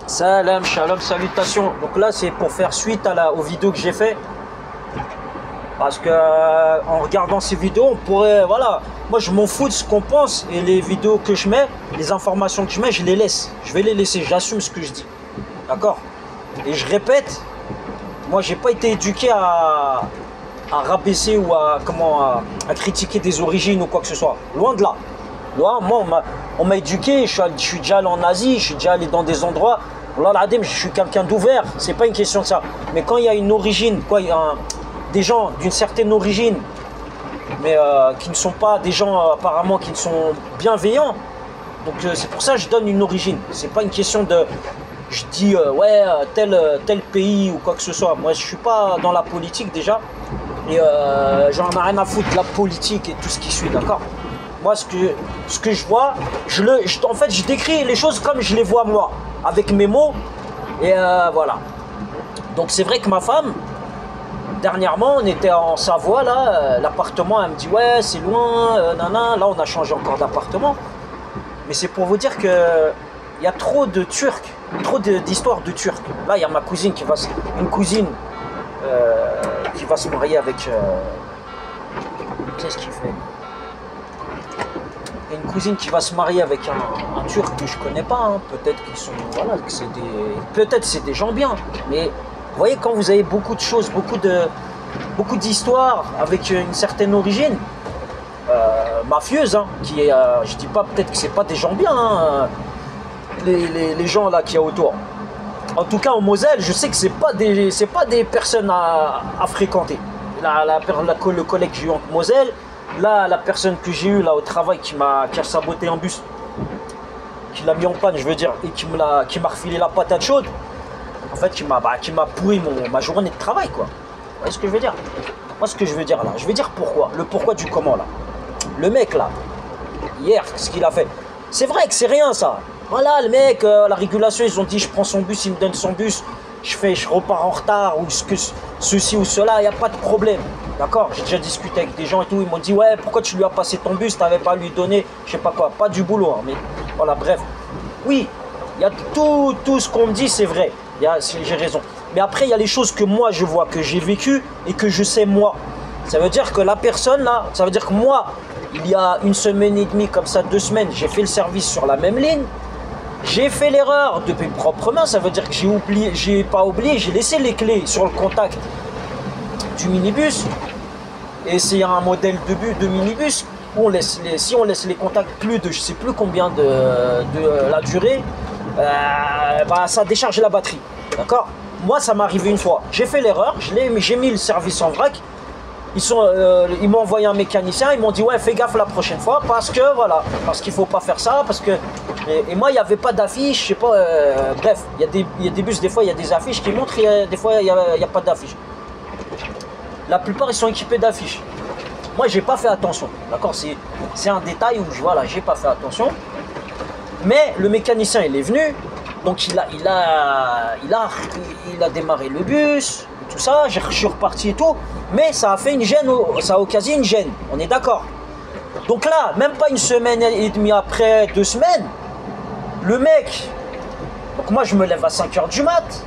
Salam, shalom, salutations. Donc là, c'est pour faire suite aux vidéos que j'ai fait. Parce que en regardant ces vidéos, on pourrait, voilà, moi je m'en fous de ce qu'on pense et les vidéos que je mets, les informations que je mets, je les laisse. Je vais les laisser, j'assume ce que je dis. D'accord? Et je répète, moi j'ai pas été éduqué à rabaisser ou à critiquer des origines ou quoi que ce soit. Loin de là. Loin, moi on m'a éduqué, je suis déjà allé en Asie, je suis déjà allé dans des endroits. Là, je suis quelqu'un d'ouvert, c'est pas une question de ça. Mais quand il y a une origine, quoi, il y a des gens d'une certaine origine, mais qui ne sont pas des gens apparemment qui ne sont bienveillants. Donc c'est pour ça que je donne une origine. C'est pas une question de, je dis ouais tel pays ou quoi que ce soit. Moi je suis pas dans la politique déjà et j'en ai rien à foutre de la politique et tout ce qui suit, d'accord. Moi ce que je vois, en fait je décris les choses comme je les vois moi, avec mes mots et voilà. Donc c'est vrai que ma femme, dernièrement, on était en Savoie, là, l'appartement, elle me dit ouais, c'est loin, nana. Là, on a changé encore d'appartement. Mais c'est pour vous dire que il y a trop de Turcs, trop d'histoires de Turcs. Là, il y a ma cousine une cousine qui va se marier avec. Qu'est-ce qu'il fait? Il y a une cousine qui va se marier avec un Turc que je connais pas. Hein. Peut-être qu'ils sont, voilà, que c'est peut-être c'est des gens bien, mais vous voyez, quand vous avez beaucoup de choses, beaucoup d'histoires avec une certaine origine, mafieuse, hein, qui est, je dis pas peut-être que c'est pas des gens bien, hein, les gens là qu'il y a autour. En tout cas, en Moselle, je sais que c'est pas des personnes à fréquenter. Le collègue que j'ai eu en Moselle, là, la personne que j'ai eue là au travail qui a saboté un bus, qui l'a mis en panne, je veux dire, et qui m'a refilé la patate chaude. En fait, qui m'a pourri ma journée de travail, quoi. Vous voyez ce que je veux dire? Moi, ce que je veux dire là, je vais dire pourquoi. Le pourquoi du comment là. Le mec là, hier, ce qu'il a fait. C'est vrai que c'est rien ça. Voilà, le mec, la régulation, ils ont dit je prends son bus, il me donne son bus, je repars en retard ou ceci ou cela, il n'y a pas de problème. D'accord? J'ai déjà discuté avec des gens et tout, ils m'ont dit ouais, pourquoi tu lui as passé ton bus, t'avais pas à lui donner, je sais pas quoi, pas du boulot, hein, mais voilà, bref. Oui, il y a tout ce qu'on me dit, c'est vrai. J'ai raison. Mais après, il y a les choses que moi je vois, que j'ai vécues et que je sais moi. Ça veut dire que la personne là, ça veut dire que moi, il y a une semaine et demie, comme ça, 2 semaines, j'ai fait le service sur la même ligne. J'ai fait l'erreur de mes propres mains. Ça veut dire que j'ai pas oublié, j'ai laissé les clés sur le contact du minibus. Et c'est un modèle de minibus où si on laisse les contacts plus de je sais plus combien de la durée, bah, ça décharge la batterie. D'accord? Moi, ça m'est arrivé une fois. J'ai fait l'erreur, j'ai mis le service en vrac. Ils m'ont envoyé un mécanicien, ils m'ont dit ouais, fais gaffe la prochaine fois parce que voilà, parce qu'il faut pas faire ça, parce que et moi il n'y avait pas d'affiche, je sais pas, bref, il y a des bus, des fois il y a des affiches qui montrent, des fois il y a pas d'affiche. La plupart ils sont équipés d'affiches. Moi j'ai pas fait attention, d'accord, c'est un détail où voilà, j'ai pas fait attention. Mais le mécanicien il est venu, donc il a démarré le bus, tout ça, je suis reparti et tout, mais ça a fait une gêne, ça a occasionné une gêne, on est d'accord. Donc là, même pas une semaine et demie après, 2 semaines, le mec, donc moi je me lève à 5h du mat,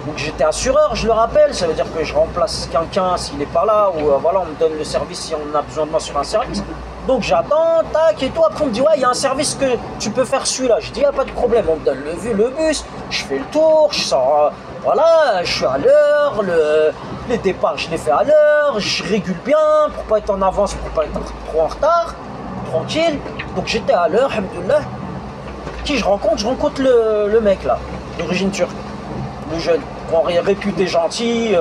donc j'étais assureur, je le rappelle, ça veut dire que je remplace quelqu'un s'il n'est pas là, ou voilà, on me donne le service si on a besoin de moi sur un service. Donc j'attends, tac et tout, après on me dit ouais, il y a un service que tu peux faire celui-là. Je dis, il n'y a pas de problème, on me donne le bus, je fais le tour, je sors, voilà, je suis à l'heure, les départs je les fais à l'heure, je régule bien pour pas être en avance, pour pas être trop en retard, tranquille. Donc j'étais à l'heure, alhamdoulilah. Qui je rencontre le mec là, d'origine turque, le jeune, réputé gentil,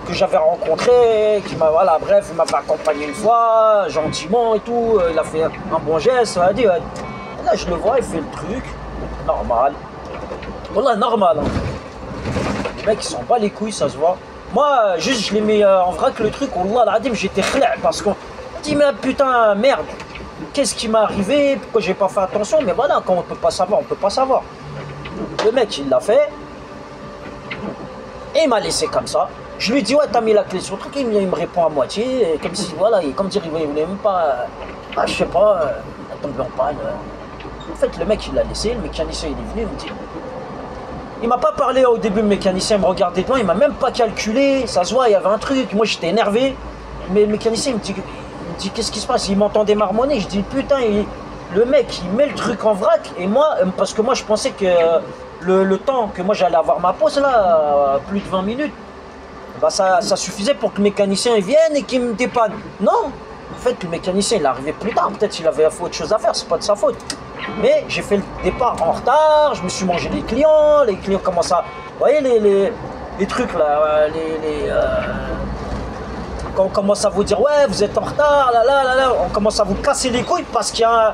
que j'avais rencontré, qui m'a, voilà, bref, il m'avait accompagné une fois, gentiment et tout, il a fait un bon geste, il a dit, ouais. Là je le vois, il fait le truc, normal, voilà, normal, hein. Les mecs ils s'en bat les couilles, ça se voit. Moi, juste je l'ai mis en vrac le truc, wallah l'adim, j'étais khla' parce qu'on dit, mais putain, merde, qu'est-ce qui m'est arrivé, pourquoi j'ai pas fait attention, mais voilà, quand on peut pas savoir, on peut pas savoir. Le mec il l'a fait, et il m'a laissé comme ça. Je lui dis ouais, t'as mis la clé sur le truc, il me répond à moitié, comme si voilà, comme dire il voulait même pas, je sais pas, tomber en panne. En fait le mec il l'a laissé, le mécanicien il est venu, il me dit Il m'a pas parlé au début, le mécanicien, il me regardait devant, il m'a même pas calculé, ça se voit, il y avait un truc, moi j'étais énervé. Mais le mécanicien, il me dit qu'est-ce qui se passe? Il m'entendait marmonner, je dis putain, le mec, il met le truc en vrac, et moi, parce que moi je pensais que le temps que moi j'allais avoir ma pause là, plus de 20 minutes, bah ça suffisait pour que le mécanicien il vienne et qu'il me dépanne. Non, en fait le mécanicien il arrivait plus tard, peut-être qu'il avait autre chose à faire, c'est pas de sa faute. Mais j'ai fait le départ en retard, je me suis mangé les clients commencent à... Vous voyez les trucs là, quand on commence à vous dire ouais vous êtes en retard, là, on commence à vous casser les couilles parce qu'il y a un...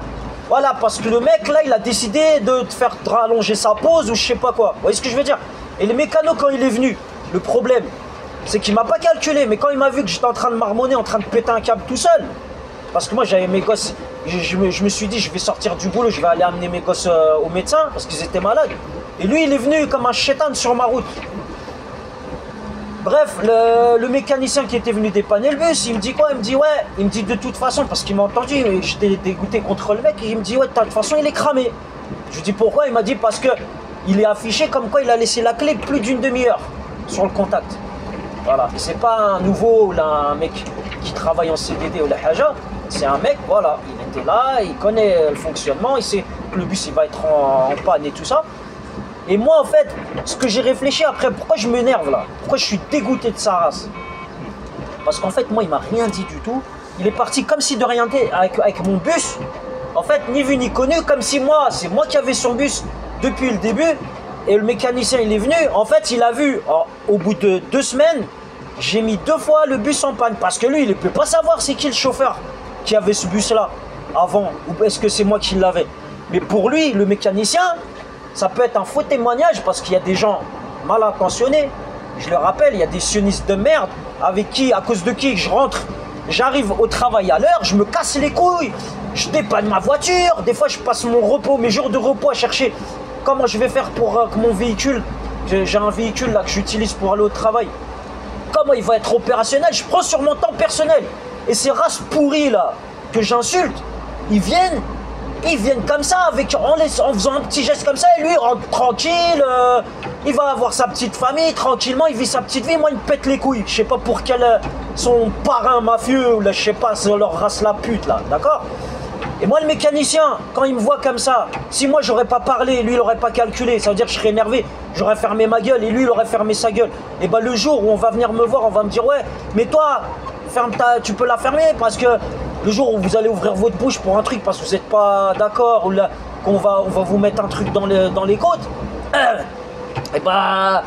Voilà, parce que le mec là il a décidé de te faire rallonger sa pause ou je sais pas quoi. Vous voyez ce que je veux dire? Et le mécano quand il est venu, le problème c'est qu'il m'a pas calculé, mais quand il m'a vu que j'étais en train de marmonner, en train de péter un câble tout seul, parce que moi j'avais mes gosses, je me suis dit je vais sortir du boulot, je vais aller amener mes gosses au médecin parce qu'ils étaient malades. Et lui il est venu comme un chétan sur ma route. Bref, le mécanicien qui était venu dépanner le bus, il me dit quoi? Il me dit ouais, il me dit de toute façon, parce qu'il m'a entendu, j'étais dégoûté contre le mec, et il me dit ouais, de toute façon il est cramé. Je lui dis pourquoi? Il m'a dit parce que il est affiché comme quoi il a laissé la clé plus d'une demi-heure sur le contact. Voilà, et c'est pas un nouveau, là, un mec qui travaille en CDD ou la haja, c'est un mec, voilà, il était là, il connaît le fonctionnement, il sait que le bus il va être en panne et tout ça. Et moi en fait, ce que j'ai réfléchi après, pourquoi je m'énerve là, pourquoi je suis dégoûté de sa race, parce qu'en fait moi il m'a rien dit du tout, il est parti comme si de rien n'était avec mon bus, en fait ni vu ni connu, comme si moi, c'est moi qui avais son bus depuis le début, et le mécanicien il est venu, en fait il a vu, au bout de 2 semaines, j'ai mis 2 fois le bus en panne, parce que lui il ne peut pas savoir c'est qui le chauffeur qui avait ce bus là, avant, ou est-ce que c'est moi qui l'avais, mais pour lui, le mécanicien, ça peut être un faux témoignage parce qu'il y a des gens mal intentionnés. Je le rappelle, il y a des sionistes de merde avec qui, à cause de qui je rentre, j'arrive au travail à l'heure, je me casse les couilles, je dépanne ma voiture, des fois je passe mon repos, mes jours de repos à chercher comment je vais faire pour que mon véhicule, j'ai un véhicule là que j'utilise pour aller au travail, comment il va être opérationnel, je prends sur mon temps personnel. Et ces races pourries là que j'insulte, ils viennent comme ça, en faisant un petit geste comme ça, et lui il rentre tranquille, il va avoir sa petite famille, tranquillement, il vit sa petite vie, moi il me pète les couilles, je sais pas pour quel, son parrain mafieux, ou là, je sais pas, c'est leur race la pute là, d'accord? Et moi le mécanicien, quand il me voit comme ça, si moi j'aurais pas parlé, lui il aurait pas calculé, ça veut dire que je serais énervé, j'aurais fermé ma gueule, et lui il aurait fermé sa gueule, et bah le jour où on va venir me voir, on va me dire ouais, mais toi, tu peux la fermer, parce que le jour où vous allez ouvrir votre bouche pour un truc parce que vous n'êtes pas d'accord, ou qu'on va vous mettre un truc dans les côtes, et bah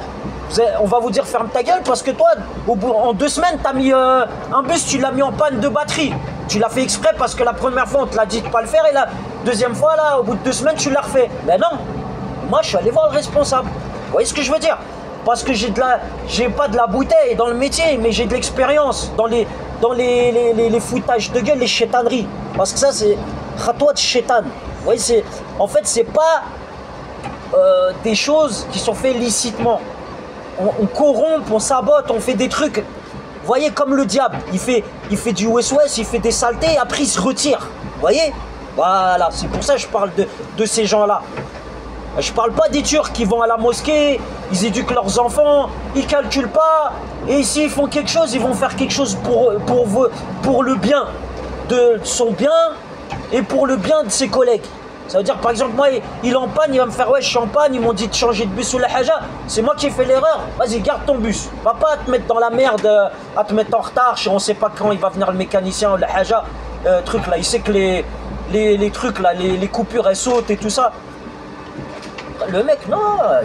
on va vous dire ferme ta gueule parce que toi en 2 semaines t'as mis un bus, tu l'as mis en panne de batterie, tu l'as fait exprès parce que la première fois on te l'a dit de pas le faire et la deuxième fois là au bout de 2 semaines tu l'as refait. Mais non, moi je suis allé voir le responsable, vous voyez ce que je veux dire, parce que j'ai pas de la bouteille dans le métier, mais j'ai de l'expérience dans les foutages de gueule, les chétaneries. Parce que ça, c'est khatouat chétan. Vous voyez, en fait, c'est pas des choses qui sont faites licitement. On corrompt, on sabote, on fait des trucs. Vous voyez, comme le diable, il fait du West-West, il fait des saletés, et après il se retire. Vous voyez? Voilà, c'est pour ça que je parle de ces gens-là. Je parle pas des Turcs qui vont à la mosquée, ils éduquent leurs enfants, ils calculent pas, et s'ils font quelque chose, ils vont faire quelque chose pour le bien de son bien et pour le bien de ses collègues. Ça veut dire par exemple moi il est en panne, il va me faire ouais je suis en panne, ils m'ont dit de changer de bus ou la haja, c'est moi qui ai fait l'erreur, vas-y garde ton bus, va pas te mettre dans la merde, à te mettre en retard, on sait pas quand il va venir le mécanicien ou la haja, truc là, il sait que les trucs là, les coupures elles sautent et tout ça. Le mec, non,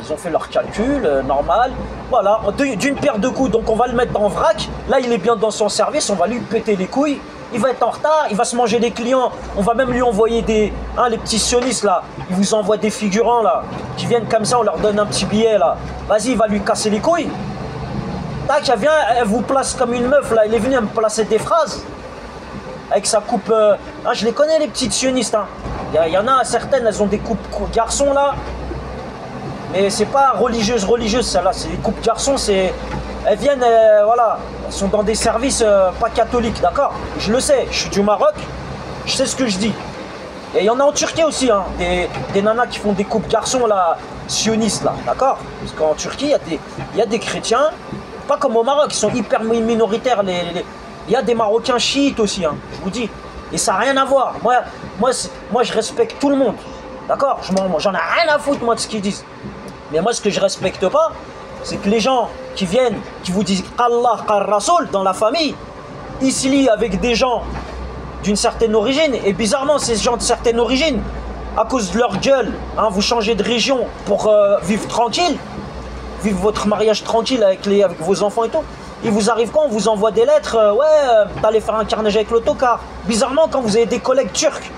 ils ont fait leur calcul, normal, voilà, d'une paire de coups, donc on va le mettre en vrac, là il est bien dans son service, on va lui péter les couilles, il va être en retard, il va se manger des clients, on va même lui envoyer les petits sionistes là, ils vous envoient des figurants là, qui viennent comme ça, on leur donne un petit billet là, vas-y, il va lui casser les couilles, tac, elle vient, elle vous place comme une meuf là, elle est venue me placer des phrases, avec sa coupe, je les connais les petites sionistes, hein. Il y en a certaines, elles ont des coupes garçons là, mais c'est pas religieuse celle-là, c'est les couples garçons, elles viennent, voilà, elles sont dans des services pas catholiques, d'accord? Je le sais, je suis du Maroc, je sais ce que je dis. Et il y en a en Turquie aussi, hein, des nanas qui font des couples garçons là, sionistes là, d'accord? Parce qu'en Turquie, il y a des chrétiens, pas comme au Maroc, ils sont hyper minoritaires. Il y a des Marocains chiites aussi, hein, je vous dis. Et ça n'a rien à voir. Moi, je respecte tout le monde. D'accord? J'en ai rien à foutre, moi, de ce qu'ils disent. Mais moi, ce que je respecte pas, c'est que les gens qui viennent, qui vous disent Allah, Qal Rasoul dans la famille, ils se lient avec des gens d'une certaine origine. Et bizarrement, ces gens de certaine origine, à cause de leur gueule, hein, vous changez de région pour vivre tranquille, vivre votre mariage tranquille avec vos enfants et tout. Il vous arrive quand on vous envoie des lettres, t'allais faire un carnage avec l'autocar. Bizarrement, quand vous avez des collègues turcs,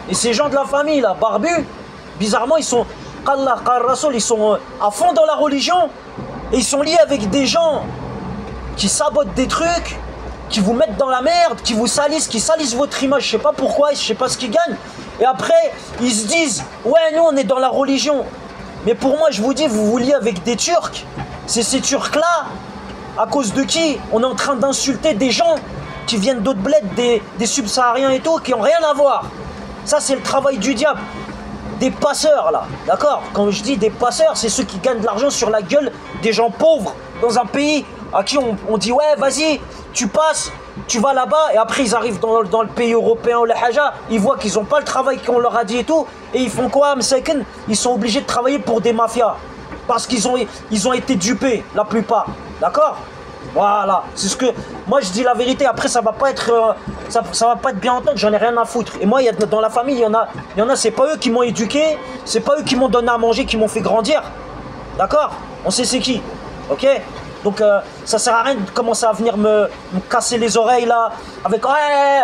et ces gens de la famille là, barbus, bizarrement ils sont, Allah, Qal Rasoul, ils sont à fond dans la religion, et ils sont liés avec des gens qui sabotent des trucs, qui vous mettent dans la merde, qui vous salissent, qui salissent votre image, je sais pas pourquoi, je sais pas ce qu'ils gagnent. Et après, ils se disent, ouais, nous on est dans la religion. Mais pour moi, je vous dis, vous vous liez avec des Turcs. C'est ces Turcs-là, à cause de qui on est en train d'insulter des gens qui viennent d'autres bleds, des subsahariens et tout, qui n'ont rien à voir. Ça, c'est le travail du diable. Des passeurs, là, d'accord? Quand je dis des passeurs, c'est ceux qui gagnent de l'argent sur la gueule des gens pauvres dans un pays à qui on dit, ouais, vas-y, tu passes, tu vas là-bas, et après ils arrivent dans le pays européen ou le Haja, ils voient qu'ils n'ont pas le travail qu'on leur a dit et tout, et ils font quoi, Msaken? Ils sont obligés de travailler pour des mafias, parce qu'ils ont été dupés, la plupart, d'accord? Voilà, c'est ce que... Moi je dis la vérité, après ça va pas être... ça va pas être bien entendu, j'en ai rien à foutre. Et moi, dans la famille, il y en a, c'est pas eux qui m'ont éduqué, c'est pas eux qui m'ont donné à manger, qui m'ont fait grandir, d'accord? On sait c'est qui, ok? Donc ça sert à rien de commencer à venir me casser les oreilles là, avec ouais,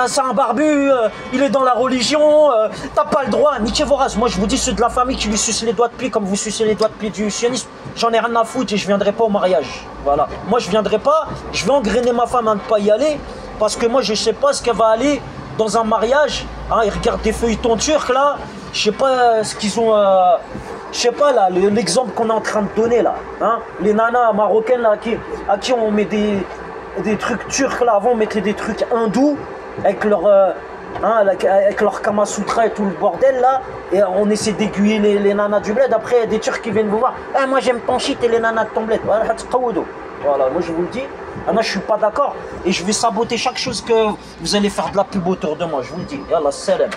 c'est un barbu, il est dans la religion, t'as pas le droit, niquez vos races. Moi je vous dis, ceux de la famille qui lui sucent les doigts de pied comme vous sucez les doigts de pied du sionisme, j'en ai rien à foutre et je viendrai pas au mariage. Voilà, moi je viendrai pas, je vais engrainer ma femme à ne pas y aller, parce que moi je sais pas ce qu'elle va aller dans un mariage, hein, ils regardent des feuilletons turcs là, je sais pas ce qu'ils ont... je sais pas là, l'exemple qu'on est en train de donner là, hein, les nanas marocaines là, à qui on met des trucs turcs là, avant on mettait des trucs hindous avec avec leur Kama Sutra et tout le bordel là, et on essaie d'aiguiller les nanas du bled. Après il y a des Turcs qui viennent vous voir, ah, moi j'aime ton shit et les nanas de ton bled. Voilà, moi je vous le dis, moi je suis pas d'accord et je vais saboter chaque chose que vous allez faire de la pub autour de moi, je vous le dis. Yallah, salam.